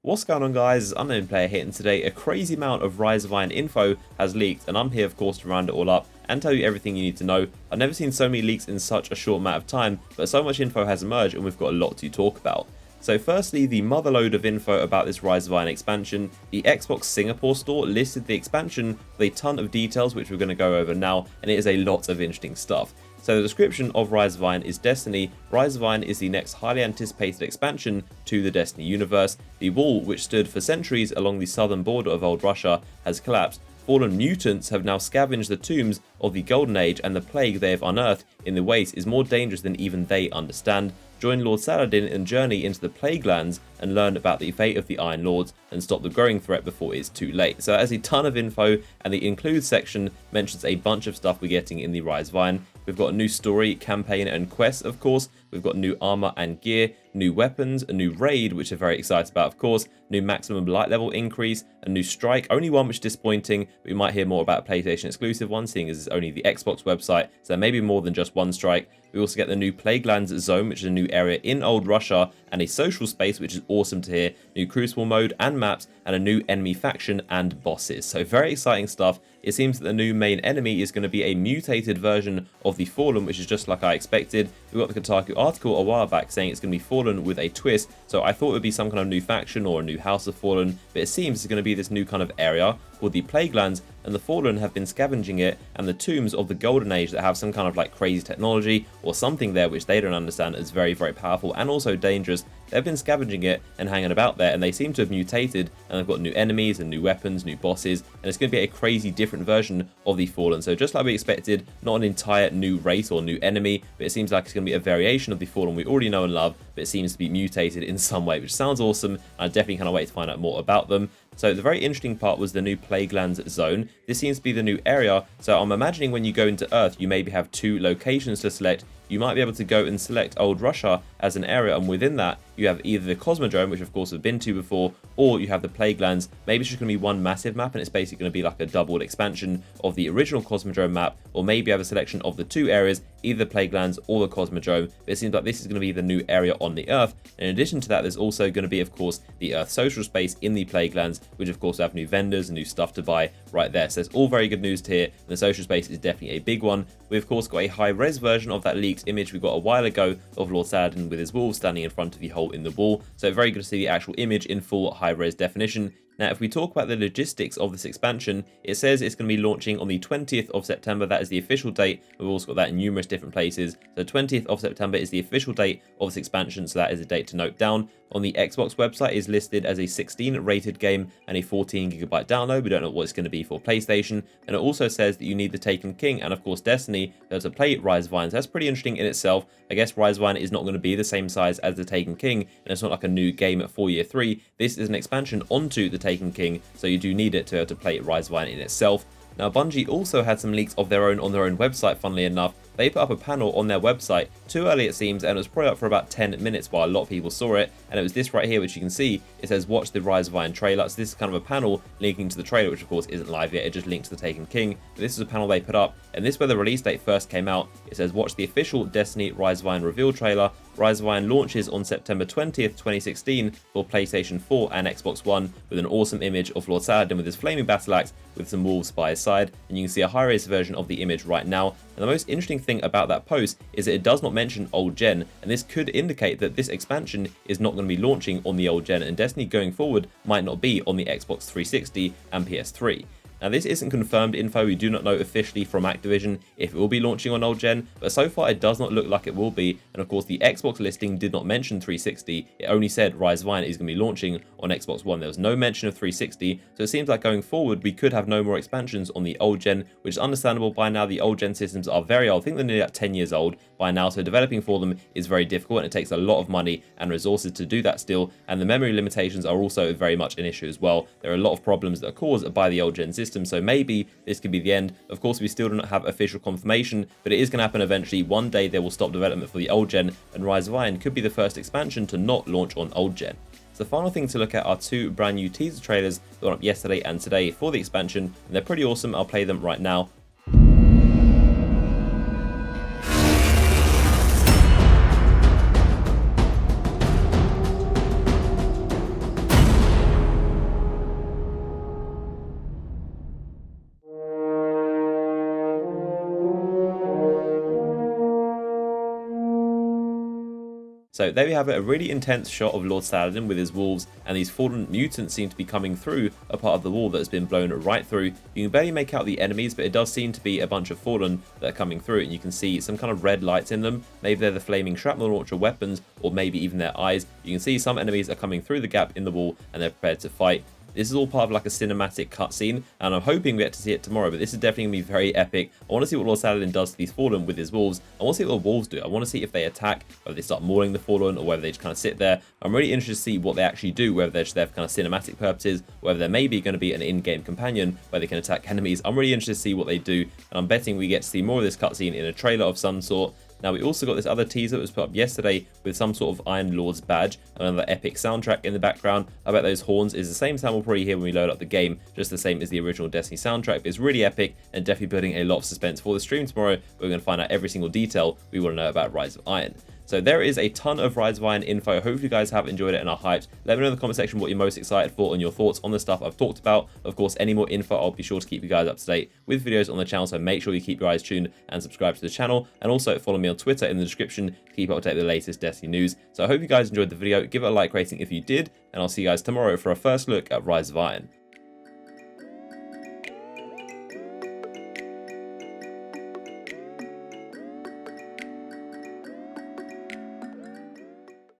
What's going on, guys? Unknown Player here, and today a crazy amount of Rise of Iron info has leaked, and I'm here of course to round it all up and tell you everything you need to know. I've never seen so many leaks in such a short amount of time, but so much info has emerged and we've got a lot to talk about. So firstly, the motherload of info about this Rise of Iron expansion. The Xbox Singapore store listed the expansion with a ton of details which we're going to go over now, and it is a lot of interesting stuff. So the description of Rise of Iron is Destiny. Rise of Iron is the next highly anticipated expansion to the Destiny universe. The wall, which stood for centuries along the southern border of old Russia, has collapsed. Fallen mutants have now scavenged the tombs of the Golden Age, and the plague they have unearthed in the waste is more dangerous than even they understand. Join Lord Saladin and journey into the Plaguelands and learn about the fate of the Iron Lords and stop the growing threat before it's too late. So that is a ton of info, and the include section mentions a bunch of stuff we're getting in the Rise of Iron. We've got a new story, campaign and quests, of course. We've got new armor and gear, new weapons, a new raid, which we're very excited about, of course, new maximum light level increase, a new strike, only one which is disappointing, but we might hear more about a PlayStation exclusive one, seeing as it's only the Xbox website, so there may be more than just one strike. We also get the new Plaguelands zone, which is a new area in old Russia, and a social space, which is awesome to hear, new Crucible mode and maps, and a new enemy faction and bosses. So very exciting stuff. It seems that the new main enemy is going to be a mutated version of the Fallen, which is just like I expected. We got the Kotaku article a while back saying it's going to be Fallen with a twist, so I thought it would be some kind of new faction or a new House of Fallen, but it seems it's going to be this new kind of area called the Plaguelands, and the Fallen have been scavenging it, and the tombs of the Golden Age that have some kind of like crazy technology or something there which they don't understand is very, very powerful and also dangerous. They've been scavenging it and hanging about there, and they seem to have mutated, and they've got new enemies and new weapons, new bosses, and it's going to be a crazy different version of the Fallen. So just like we expected, not an entire new race or new enemy, but it seems like it's going to be a variation of the Fallen we already know and love, but it seems to be mutated in some way, which sounds awesome, and I definitely cannot wait to find out more about them. So the very interesting part was the new Plaguelands zone. This seems to be the new area, so I'm imagining when you go into Earth, you maybe have two locations to select. You might be able to go and select old Russia as an area, and within that you have either the Cosmodrome, which of course we've been to before, or you have the Plaguelands. Maybe it's just going to be one massive map and it's basically going to be like a double expansion of the original Cosmodrome map, or maybe you have a selection of the two areas, either the Plaguelands or the Cosmodrome. But it seems like this is going to be the new area on the Earth. In addition to that, there's also going to be, of course, the Earth social space in the Plaguelands, which of course have new vendors and new stuff to buy right there. So it's all very good news here, and the social space is definitely a big one. We've of course got a high-res version of that leaked image we got a while ago of Lord Saladin with his wolves standing in front of the hole in the wall. So very good to see the actual image in full high-res definition. Now, if we talk about the logistics of this expansion, it says it's going to be launching on the 20th of September. That is the official date. We've also got that in numerous different places. So 20th of September is the official date of this expansion, so that is a date to note down. On the Xbox website is listed as a 16 rated game and a 14GB download. We don't know what it's going to be for PlayStation. And it also says that you need the Taken King and of course Destiny to play Rise of Iron. So that's pretty interesting in itself. I guess Rise of Iron is not going to be the same size as the Taken King, and it's not like a new game for year 3. This is an expansion onto the Taken King, so you do need it to play Rise of Iron in itself. Now, Bungie also had some leaks of their own on their own website, funnily enough. They put up a panel on their website too early, it seems, and it was probably up for about 10 minutes while a lot of people saw it. And it was this right here, which you can see. It says, watch the Rise of Iron trailer. So this is kind of a panel linking to the trailer, which of course isn't live yet. It just links to the Taken King. But this is a panel they put up, and this is where the release date first came out. It says, watch the official Destiny Rise of Iron reveal trailer. Rise of Iron launches on September 20th, 2016 for PlayStation 4 and Xbox One, with an awesome image of Lord Saladin with his flaming battle axe with some wolves by his side, and you can see a high-res version of the image right now. And the most interesting thing about that post is that it does not mention old gen, and this could indicate that this expansion is not going to be launching on the old gen, and Destiny going forward might not be on the Xbox 360 and PS3. Now, this isn't confirmed info. We do not know officially from Activision if it will be launching on old gen, but so far it does not look like it will be. And of course, the Xbox listing did not mention 360. It only said Rise of Iron is going to be launching on Xbox One. There was no mention of 360, so it seems like going forward we could have no more expansions on the old gen, which is understandable. By now the old gen systems are very old. I think they're nearly at 10 years old by now, so developing for them is very difficult, and it takes a lot of money and resources to do that still, and the memory limitations are also very much an issue as well. There are a lot of problems that are caused by the old gen system, so maybe this could be the end. Of course, we still do not have official confirmation, but it is going to happen eventually. One day they will stop development for the old gen, and Rise of Iron could be the first expansion to not launch on old gen. So the final thing to look at are two brand new teaser trailers that went up yesterday and today for the expansion, and they're pretty awesome. I'll play them right now. So there we have it, a really intense shot of Lord Saladin with his wolves, and these fallen mutants seem to be coming through a part of the wall that has been blown right through. You can barely make out the enemies, but it does seem to be a bunch of fallen that are coming through, and you can see some kind of red lights in them. Maybe they're the flaming shrapnel launcher weapons, or maybe even their eyes. You can see some enemies are coming through the gap in the wall, and they're prepared to fight. This is all part of like a cinematic cutscene, and I'm hoping we get to see it tomorrow, but this is definitely going to be very epic. I want to see what Lord Saladin does to these Fallen with his wolves. I want to see what the wolves do. I want to see if they attack, whether they start mauling the Fallen, or whether they just kind of sit there. I'm really interested to see what they actually do, whether they're just there for kind of cinematic purposes, whether there may be going to be an in-game companion where they can attack enemies. I'm really interested to see what they do, and I'm betting we get to see more of this cutscene in a trailer of some sort. Now, we also got this other teaser that was put up yesterday with some sort of Iron Lord's badge and another epic soundtrack in the background. I bet those horns is the same sound we'll probably hear when we load up the game, just the same as the original Destiny soundtrack. But it's really epic and definitely building a lot of suspense for the stream tomorrow. We're going to find out every single detail we want to know about Rise of Iron. So there is a ton of Rise of Iron info. Hopefully you guys have enjoyed it and are hyped. Let me know in the comment section what you're most excited for and your thoughts on the stuff I've talked about. Of course, any more info, I'll be sure to keep you guys up to date with videos on the channel, so make sure you keep your eyes tuned and subscribe to the channel. And also follow me on Twitter in the description to keep up to date with the latest Destiny news. So I hope you guys enjoyed the video. Give it a like rating if you did, and I'll see you guys tomorrow for a first look at Rise of Iron.